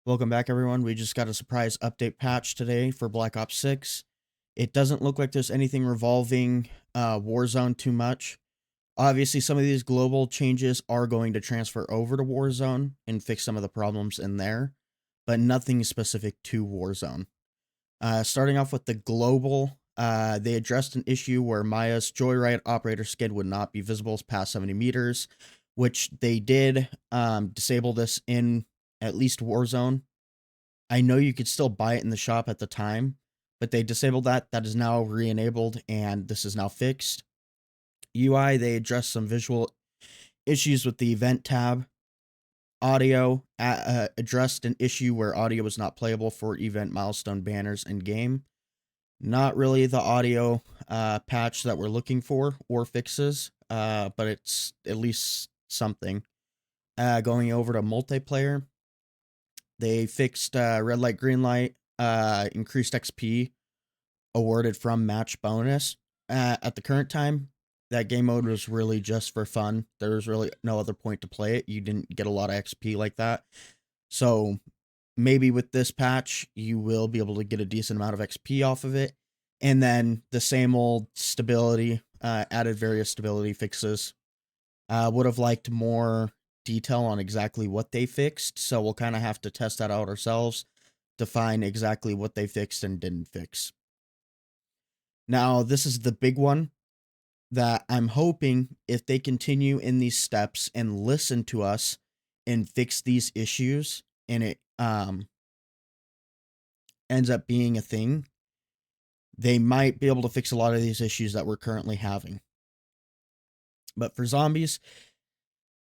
Welcome back, everyone. We just got a surprise update patch today for Black Ops 6. It doesn't look like there's anything revolving Warzone too much. Obviously, some of these global changes are going to transfer over to Warzone and fix some of the problems in there, but nothing specific to Warzone. Starting off with the global, they addressed an issue where Maya's Joyride operator skin would not be visible past 70 meters, which they did disable this in at least Warzone. I know you could still buy it in the shop at the time, but they disabled that. That is now re-enabled, and this is now fixed. UI, they addressed some visual issues with the event tab. Audio addressed an issue where audio was not playable for event milestone banners in game. Not really the audio patch that we're looking for or fixes, but it's at least something. Going over to multiplayer, they fixed red light, green light, increased XP awarded from match bonus. At the current time, that game mode was really just for fun. There was really no other point to play it. You didn't get a lot of XP like that. So maybe with this patch, you will be able to get a decent amount of XP off of it. And then the same old stability, added various stability fixes. Would have liked more detail on exactly what they fixed, so we'll kind of have to test that out ourselves to find exactly what they fixed and didn't fix. Now, this is the big one that I'm hoping if they continue in these steps and listen to us and fix these issues, and it ends up being a thing, they might be able to fix a lot of these issues that we're currently having. But for zombies,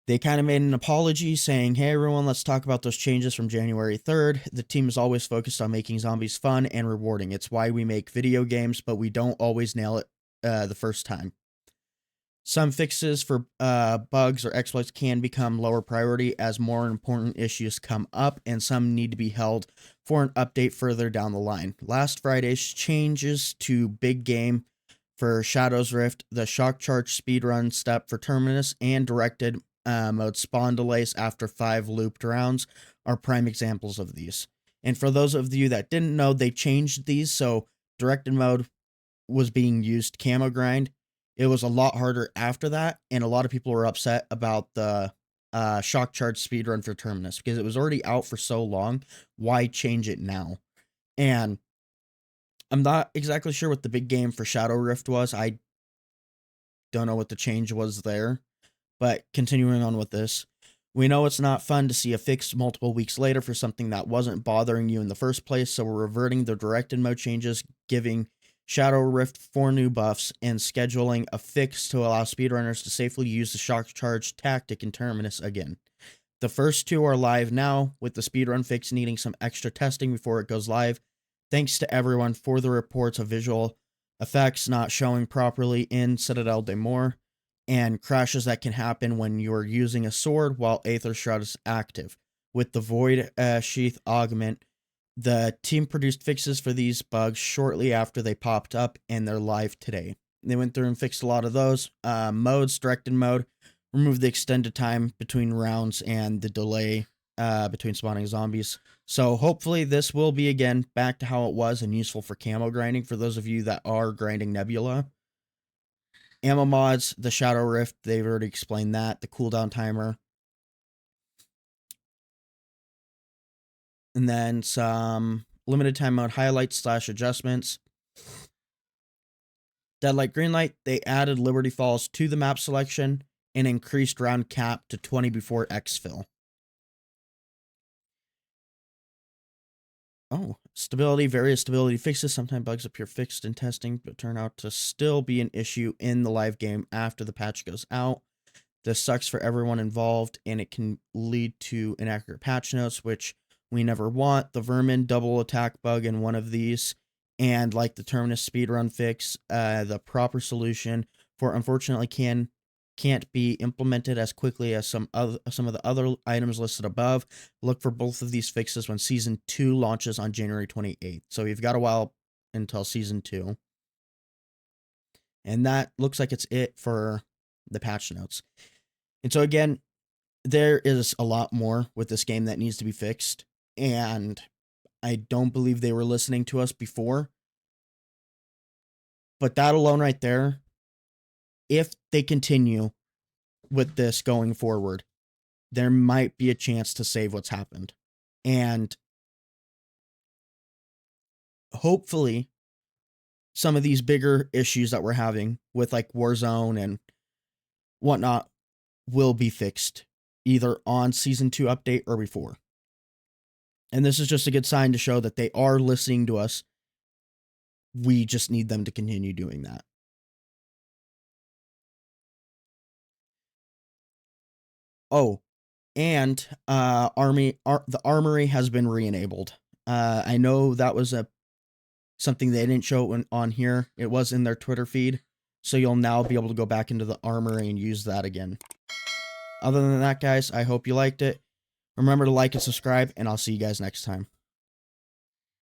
they kind of made an apology saying, hey, everyone, let's talk about those changes from January 3rd. The team is always focused on making zombies fun and rewarding. It's why we make video games, but we don't always nail it the first time. Some fixes for bugs or exploits can become lower priority as more important issues come up, and some need to be held for an update further down the line. Last Friday's changes to Big Game for Shadow's Rift, the Shock Charge speedrun step for Terminus, and directed mode spawn delays after 5 looped rounds are prime examples of these. And for those of you that didn't know, they changed these, so directed mode was being used camo grind. It was a lot harder after that, and a lot of people were upset about the shock charge speedrun for Terminus because it was already out for so long. Why change it now? And I'm not exactly sure what the big game for Shadow Rift was. I don't know what the change was there. But continuing on with this, we know it's not fun to see a fix multiple weeks later for something that wasn't bothering you in the first place, so we're reverting the directed mode changes, giving Shadow Rift 4 new buffs, and scheduling a fix to allow speedrunners to safely use the shock charge tactic in Terminus again. The first 2 are live now, with the speedrun fix needing some extra testing before it goes live. Thanks to everyone for the reports of visual effects not showing properly in Citadel de Mor, and crashes that can happen when you're using a sword while Aether Shroud is active. With the Void Sheath augment, the team produced fixes for these bugs shortly after they popped up, and they're live today. They went through and fixed a lot of those. Modes, directed mode, removed the extended time between rounds and the delay between spawning zombies. So hopefully this will be, again, back to how it was and useful for camo grinding for those of you that are grinding Nebula. Ammo mods, the Shadow Rift, they've already explained that. The cooldown timer. And then some limited time mode highlights / adjustments. Deadlight, Greenlight, they added Liberty Falls to the map selection and increased round cap to 20 before exfil. Oh, stability, various stability fixes. Sometimes bugs appear fixed in testing, but turn out to still be an issue in the live game after the patch goes out. This sucks for everyone involved, and it can lead to inaccurate patch notes, which we never want. The Vermin double attack bug in one of these, and like the Terminus speedrun fix, the proper solution for unfortunately can't be implemented as quickly as some of the other items listed above. Look for both of these fixes when Season 2 launches on January 28th. So you've got a while until Season 2. And that looks like it's it for the patch notes. And so again, there is a lot more with this game that needs to be fixed. and I don't believe they were listening to us before. But that alone right there, if they continue with this going forward, there might be a chance to save what's happened. And hopefully some of these bigger issues that we're having with like Warzone and whatnot will be fixed either on season 2 update or before. And this is just a good sign to show that they are listening to us. We just need them to continue doing that. Oh, and the armory has been re-enabled. I know that was something they didn't show on here. It was in their Twitter feed, so you'll now be able to go back into the armory and use that again. Other than that, guys, I hope you liked it. Remember to like and subscribe, and I'll see you guys next time.